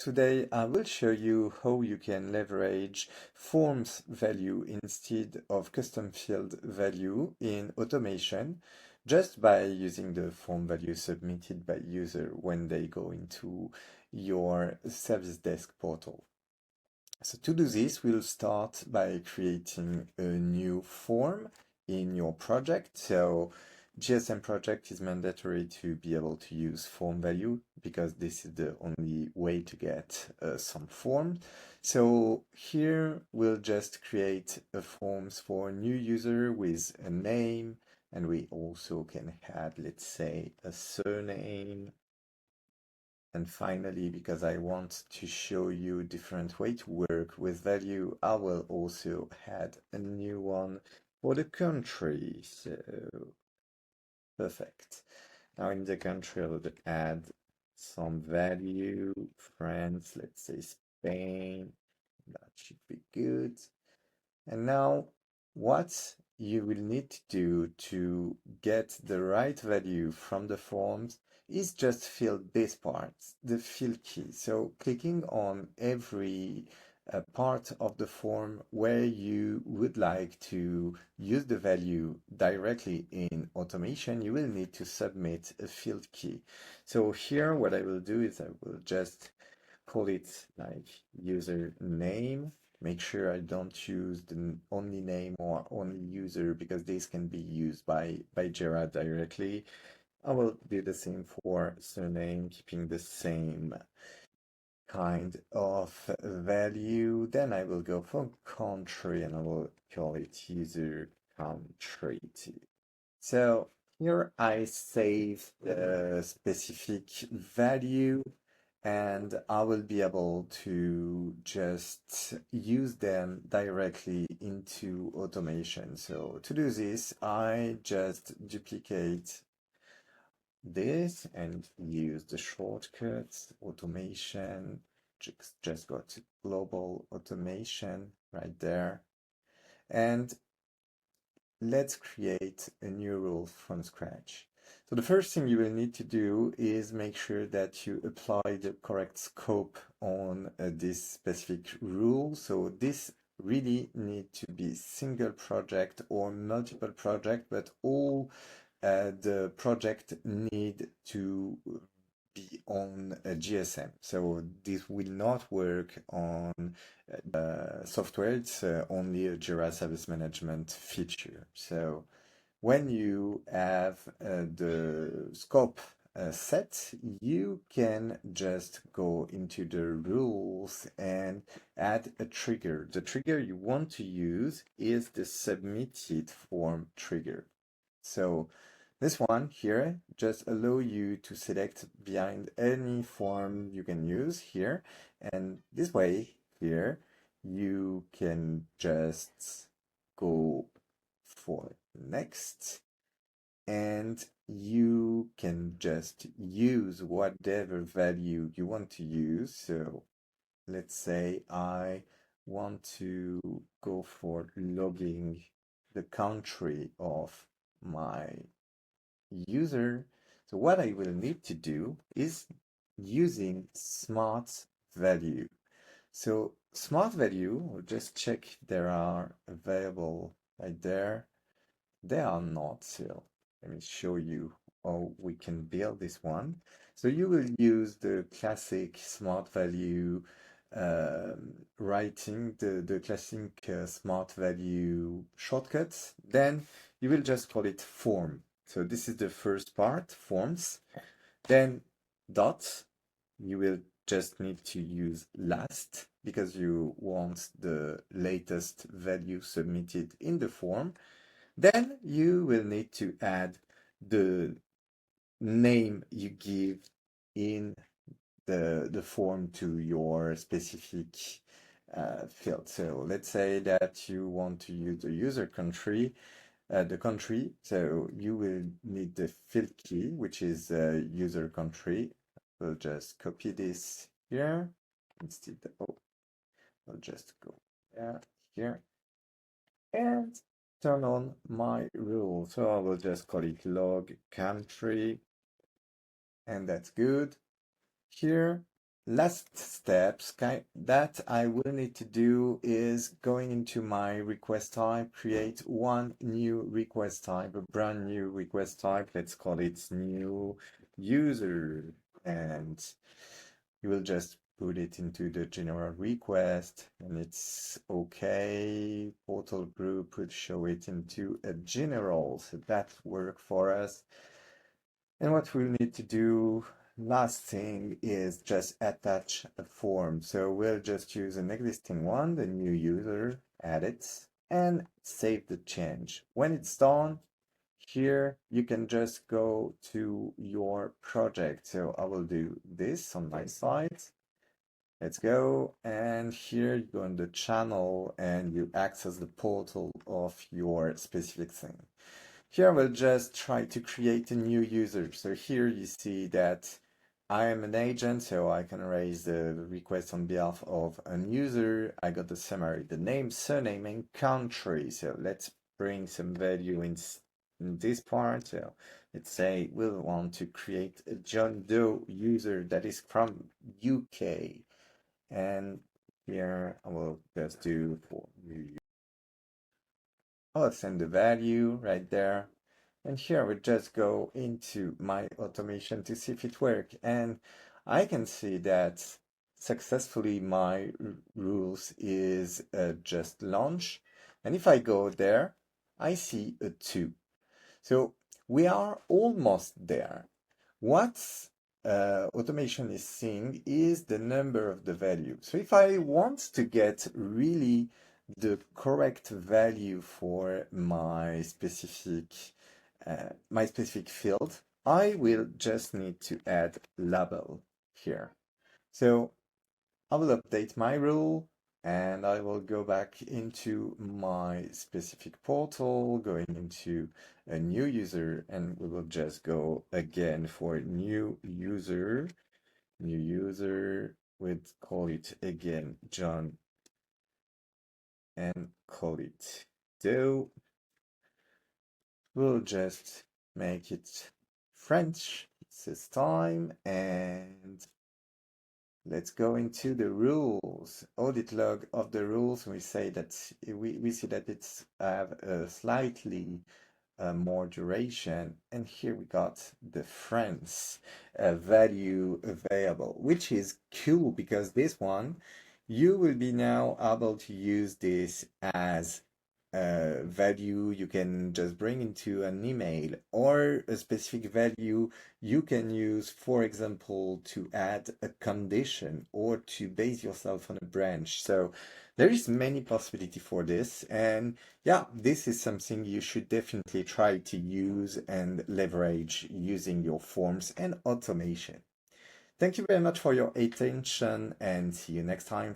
today I will show you how you can leverage forms value instead of custom field value in automation just by using the form value submitted by user when they go into your service desk portal. So to do this, we'll start by creating a new form in your project. So GSM project is mandatory to be able to use form value because this is the only way to get some forms. So here we'll just create a forms for a new user with a name, and we also can add, let's say, a surname. And finally, because I want to show you a different way to work with value, I will also add a new one for the country. So perfect. Now in the country, I'll add some value. France, let's say Spain. That should be good. And now what you will need to do to get the right value from the forms is just fill this part, the fill key. So clicking on every part of the form where you would like to use the value directly in automation, you will need to submit a field key. So here what I will do is I will just call it like user name. Make sure I don't use the only name or only user because this can be used by Jira directly. I will do the same for surname, keeping the same kind of value. Then I will go for country and I will call it user country too. So here I save the specific value and I will be able to just use them directly into automation. So to do this, I just duplicate this and use the shortcuts, automation, just go to global automation right there. And let's create a new rule from scratch. So the first thing you will need to do is make sure that you apply the correct scope on this specific rule. So this really need to be single project or multiple project, but all the project need to be on a GSM. So this will not work on software. It's only a Jira Service Management feature. So when you have the scope set, you can just go into the rules and add a trigger. The trigger you want to use is the submitted form trigger. So this one here just allow you to select behind any form you can use here. And this way here, you can just go for next and you can just use whatever value you want to use. So let's say I want to go for logging the country of my user. So what I will need to do is using smart value. So smart value, we'll just check there are available right there. They are not, so let me show you how we can build this one. So you will use the classic smart value writing, the classic smart value shortcuts. Then you will just call it form. So this is the first part, forms. Then dot, you will just need to use last because you want the latest value submitted in the form. Then you will need to add the name you give in the form to your specific field. So let's say that you want to use the user country, the country. So you will need the field key, which is user country. We'll just copy this here instead. Oh, I'll just go there, here, and turn on my rule. So I will just call it log country, and that's good. Here last steps that I will need to do is going into my request type, create one new request type, a brand new request type. Let's call it new user. And you will just put it into the general request and it's okay. Portal group would show it into a general. So that worked for us. And what we'll need to do last thing is just attach a form. So we'll just use an existing one, the new user, add it, and save the change. When it's done, here you can just go to your project. So I will do this on my side. Let's go, and here you go in the channel and you access the portal of your specific thing. Here we'll just try to create a new user. So here you see that I am an agent, so I can raise the request on behalf of an user. I got the summary, the name, surname, and country. So let's bring some value in this part. So let's say we'll want to create a John Doe user that is from UK. And here I will just do for new. I'll send the value right there. And here I would just go into my automation to see if it works. And I can see that successfully my rules is just launch. And if I go there, I see a 2. So we are almost there. What automation is seeing is the number of the value. So if I want to get really the correct value for my specific field, I will just need to add label here. So I will update my rule and I will go back into my specific portal, going into a new user, and we will just go again for new user, we'd call it again John and call it Doe. We'll just make it French this time, and let's go into the rules, audit log of the rules. We say that we see that it's have a slightly more duration, and here we got the France value available, which is cool because this one you will be now able to use this as value you can just bring into an email, or a specific value you can use, for example, to add a condition or to base yourself on a branch. So there is many possibility for this, and yeah, this is something you should definitely try to use and leverage using your forms and automation. Thank you very much for your attention and see you next time.